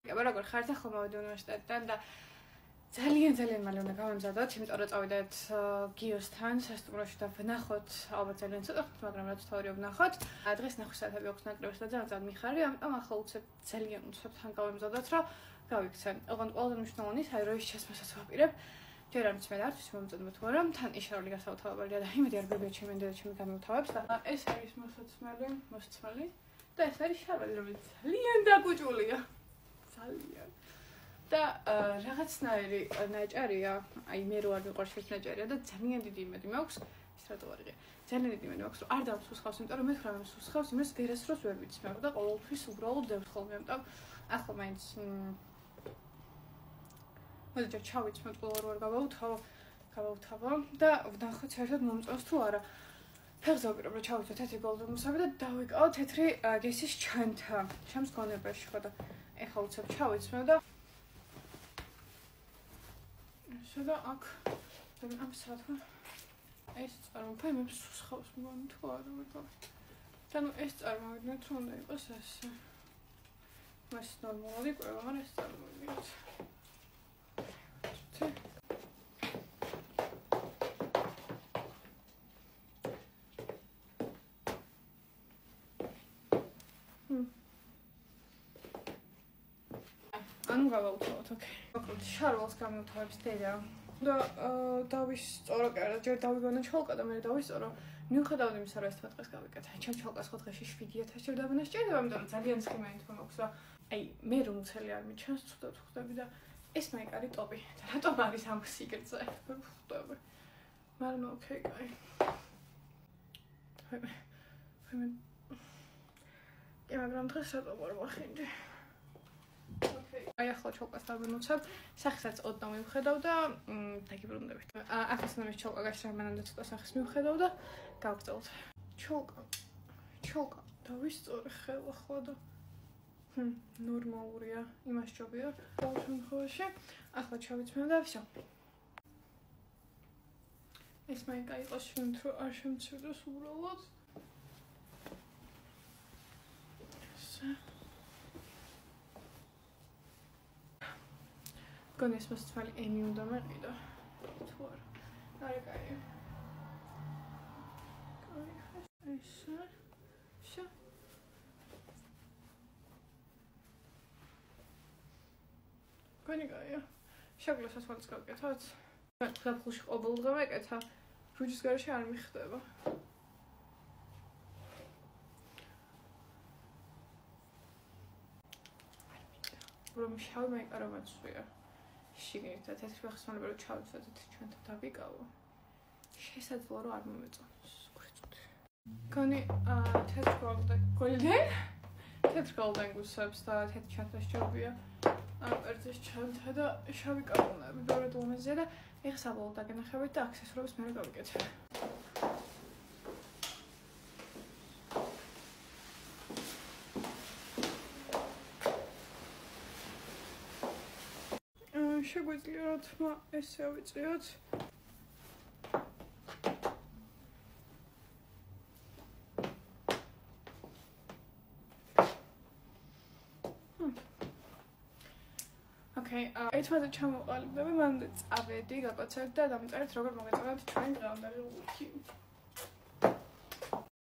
როგორ ხართ ახლა მოვედი უნივერსიტეტიდან და ძალიან მალე უნდა გავემზადოთ, იმიტომ რომ წავიდეთ გიოსთან სასტუმროში და ვნახოთ, ალბათ ძალიან ცოტა ხნით, მაგრამ რაც თავი ვნახოთ. დღეს ნახვის საათები აქვს ნაკლებად და ძალიან მიხარი, ამიტომ ახლა უცებ ძალიან უცებ თან გავემზადოთ, რომ გავიქცენ. ოღონდ ყველაზე მნიშვნელოვანი ის არის, რომ ის ჩასმასაც ვაპირებ. ჯერ არ ვიცი მე არ ვიცი მომწოდებთ თუ არა, თან ისროლი გასაუთავებელია და იმედი არ გვიბიეთ ჩემი და ჩემი გამოვთავებს და ეს არის მოსაცმელი და ეს არის შავი, რომელიც ძალიან დაკუჭულია. ძალიან და რაღაცნაირი ნაჭარია, აი მე რო არ მიყვარს ეს ნაჭარია და ძალიან დიდი იმედი მაქვს, ის რატო არ იღე. ძალიან დიდი იმედი მაქვს, რომ არ დავსუსხავს, იმიტომ რომ მე ხარ მსუსხავს იმას ვერასდროს ვერ ვიცნობ და ყოველთვის უბრალოდ დევს ხოლმე, ამიტომ ახლა მაინც მოდი ჩავიცმოთ ყოველ რო არ გავავთავო და ვნახოთ საერთოდ მომწონს თუ არა. ფეხზე ვაპირებ რომ ჩავიცვათ თეთრი გოლდენუსები და დავიკავო თეთრი გესის ჩანთა ჩემს გონებაში ხო და ეხლა უცებ ჩავიცმევ და შედა აქ ამ საათმა ეს წარმოვფემებს სუსხავს მგონი თუ არა ვიყავ და ნუ ეს წარმოვიდგინეთ რომ უნდა იყოს ესე მას ნორმალური ყვება მაგრამ ეს წარმოვიდგინეთ ანუ გავაუთავოთ, ოკეი. მოკლედ შარვალს გამოვთავებს დედა. და დავისწორო კარგად, ჯერ დავიგონო ჩოლკა და მე დავისწორო. მიუხედავად იმისა, რომ ეს დღეს გავიკეთე. ჩემ ჩოლკას ხო დღეში 7000 ჯერ დავინასჭირდება, იმიტომ რომ ძალიან ცხიმანი თქო მაქვს და აი მე რომ უცელი არ მიჩანს, ცუდად ხვდები და ეს მაიკარი ტოპი. და რატომ არის ამ სიგრძე? ხვდები. მაგრამ ოკეი, კაი. მაგრამ დღეს რატომ არ ვახინჯე? აი ახლა ჩოლკას დავინუცებ, სახისაც ოდნავ მივხედავ და დაგიბრუნდებით. ახლა სანამ ჩოლკა გაშრა მანამდე ცოტა სახის მივხედავ და გავგრძელოთ. ჩოლკა დავისწორე ხელ ახლა და ნორმალურია, იმას ჯობია. ყოველ შემთხვევაში ახლა ჩავიცმევ და всё. ეს მაინც იყოს შევით რომ არ შემცირდეს უბრალოდ. გონეს მოსწვალი ემი უნდა მეყიდო თუ არა არა კაი ესე შა გონი კაია შეგლოს ასვალს გავკეთოთ ხალხში ყოველ დღე ვეკეთა რუჯის გარეშე არ მიხდება რომ შავი მაიკარო მაცვია შიგნით და თეთრი ფეხსმელები რო ჩავიცვათ ჩვენთან დავიკავო. შესაძლოა რომ არ მომეწონოს. გრიწუთი. გონი თეთრ გოლდენ გუსებს და თეთრ ჩანთას ჯობია. ერთის ჩანთა და შავი კაპონები ბევრად უმეზია და ეხლა საბოლოოდ დაგენახებით და აქსესუარებს მე გავიკეთე. შეგვიძლია რა თქმა ესე ავიწიოთ. ოკეი, ერთმანეთს ჩამოვყალიბდები, მანამდე წავედი, გაკოცებ და დამწერეთ როგორ მოგეწონათ ჩვენ დღევანდელი ლუკი.